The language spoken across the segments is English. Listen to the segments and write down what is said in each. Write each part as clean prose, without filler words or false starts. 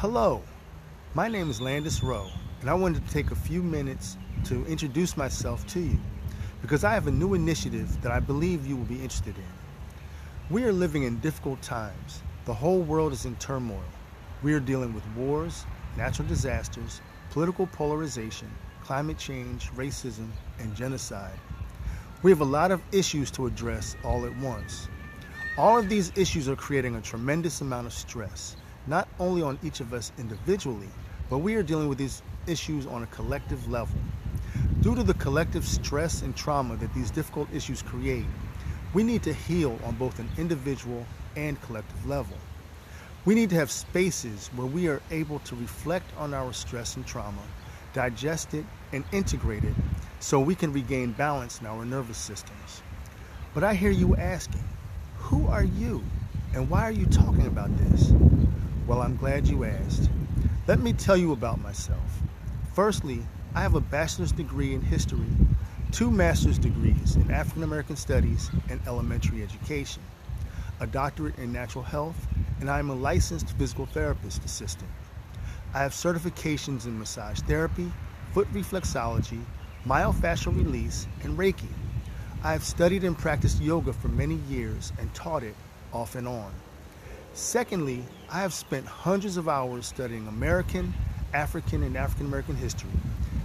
Hello, my name is Landis Rowe, and I wanted to take a few minutes to introduce myself to you because I have a new initiative that I believe you will be interested in. We are living in difficult times. The whole world is in turmoil. We are dealing with wars, natural disasters, political polarization, climate change, racism, and genocide. We have a lot of issues to address all at once. All of these issues are creating a tremendous amount of stress, not only on each of us individually, but we are dealing with these issues on a collective level. Due to the collective stress and trauma that these difficult issues create, we need to heal on both an individual and collective level. We need to have spaces where we are able to reflect on our stress and trauma, digest it, and integrate it so we can regain balance in our nervous systems. But I hear you asking, who are you and why are you talking about this? Well, I'm glad you asked. Let me tell you about myself. Firstly, I have a bachelor's degree in history, 2 master's degrees in African American studies and elementary education, a doctorate in natural health, and I am a licensed physical therapist assistant. I have certifications in massage therapy, foot reflexology, myofascial release, and Reiki. I have studied and practiced yoga for many years and taught it off and on. Secondly, I have spent hundreds of hours studying American, African, and African American history,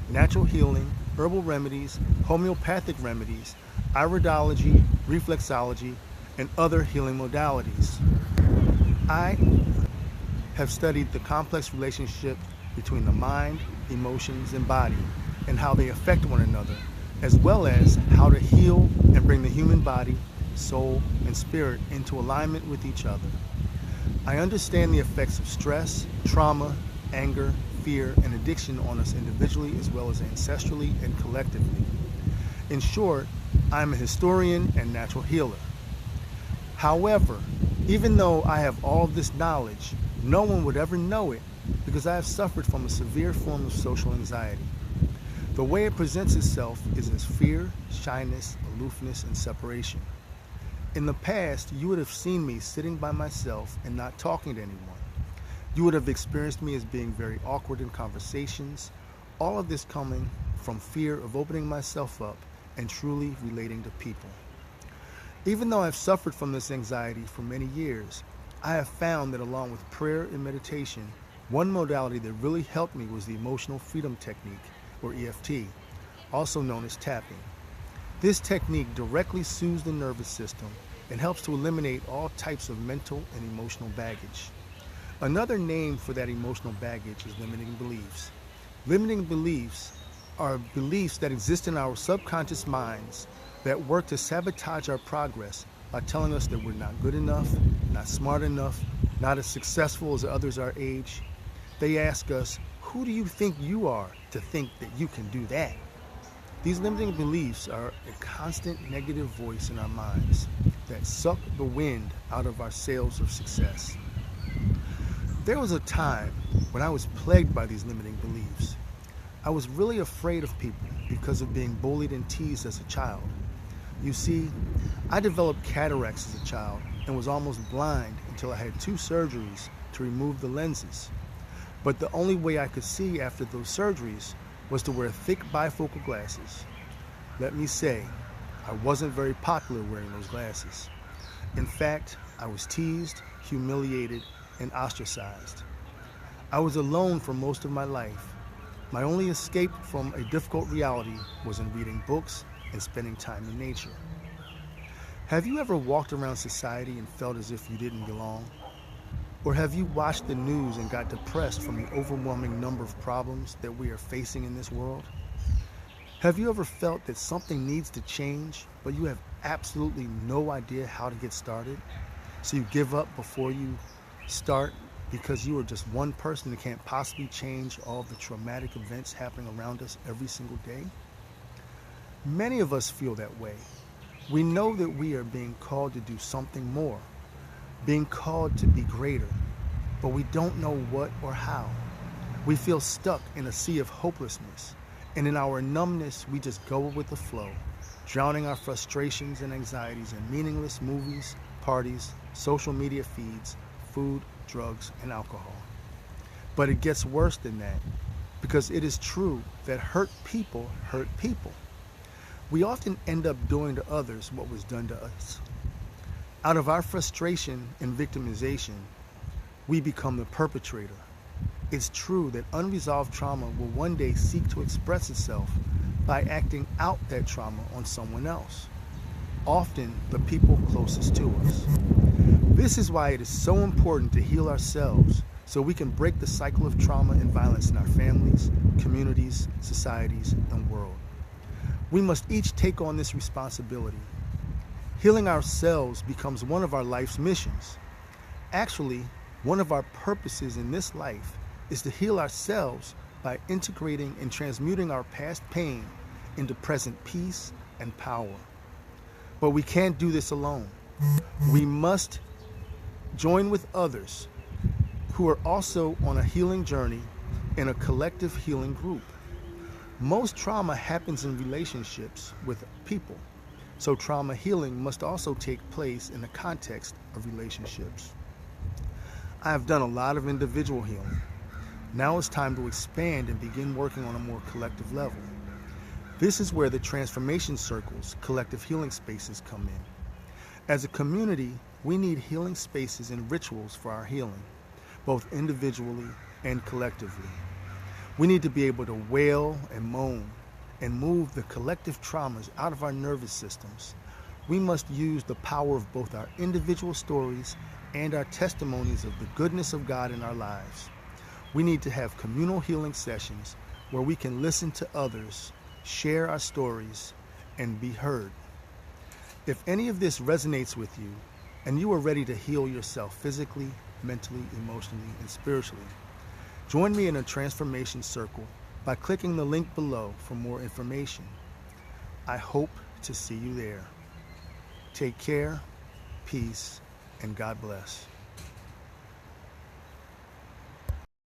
natural healing, herbal remedies, homeopathic remedies, iridology, reflexology, and other healing modalities. I have studied the complex relationship between the mind, emotions, and body, and how they affect one another, as well as how to heal and bring the human body, soul, and spirit into alignment with each other. I understand the effects of stress, trauma, anger, fear, and addiction on us individually as well as ancestrally and collectively. In short, I'm a historian and natural healer. However, even though I have all of this knowledge, no one would ever know it because I have suffered from a severe form of social anxiety. The way it presents itself is as fear, shyness, aloofness, and separation. In the past, you would have seen me sitting by myself and not talking to anyone. You would have experienced me as being very awkward in conversations, all of this coming from fear of opening myself up and truly relating to people. Even though I've suffered from this anxiety for many years, I have found that along with prayer and meditation, one modality that really helped me was the Emotional Freedom Technique, or EFT, also known as tapping. This technique directly soothes the nervous system and helps to eliminate all types of mental and emotional baggage. Another name for that emotional baggage is limiting beliefs. Limiting beliefs are beliefs that exist in our subconscious minds that work to sabotage our progress by telling us that we're not good enough, not smart enough, not as successful as others our age. They ask us, who do you think you are to think that you can do that? These limiting beliefs are a constant negative voice in our minds that suck the wind out of our sails of success. There was a time when I was plagued by these limiting beliefs. I was really afraid of people because of being bullied and teased as a child. You see, I developed cataracts as a child and was almost blind until I had 2 surgeries to remove the lenses. But the only way I could see after those surgeries was to wear thick bifocal glasses. Let me say, I wasn't very popular wearing those glasses. In fact, I was teased, humiliated, and ostracized. I was alone for most of my life. My only escape from a difficult reality was in reading books and spending time in nature. Have you ever walked around society and felt as if you didn't belong? Or have you watched the news and got depressed from the overwhelming number of problems that we are facing in this world? Have you ever felt that something needs to change, but you have absolutely no idea how to get started? So you give up before you start because you are just one person that can't possibly change all the traumatic events happening around us every single day? Many of us feel that way. We know that we are being called to do something more, being called to be greater, but we don't know what or how. We feel stuck in a sea of hopelessness, and in our numbness, we just go with the flow, drowning our frustrations and anxieties in meaningless movies, parties, social media feeds, food, drugs, and alcohol. But it gets worse than that, because it is true that hurt people hurt people. We often end up doing to others what was done to us. Out of our frustration and victimization, we become the perpetrator. It's true that unresolved trauma will one day seek to express itself by acting out that trauma on someone else, often the people closest to us. This is why it is so important to heal ourselves so we can break the cycle of trauma and violence in our families, communities, societies, and world. We must each take on this responsibility. Healing ourselves becomes one of our life's missions. Actually, one of our purposes in this life is to heal ourselves by integrating and transmuting our past pain into present peace and power. But we can't do this alone. We must join with others who are also on a healing journey in a collective healing group. Most trauma happens in relationships with people, so trauma healing must also take place in the context of relationships. I have done a lot of individual healing. Now it's time to expand and begin working on a more collective level. This is where the transformation circles, collective healing spaces, come in. As a community, we need healing spaces and rituals for our healing, both individually and collectively. We need to be able to wail and moan and move the collective traumas out of our nervous systems. We must use the power of both our individual stories and our testimonies of the goodness of God in our lives. We need to have communal healing sessions where we can listen to others, share our stories, and be heard. If any of this resonates with you, and you are ready to heal yourself physically, mentally, emotionally, and spiritually, join me in a transformation circle by clicking the link below for more information. I hope to see you there. Take care, peace, and God bless.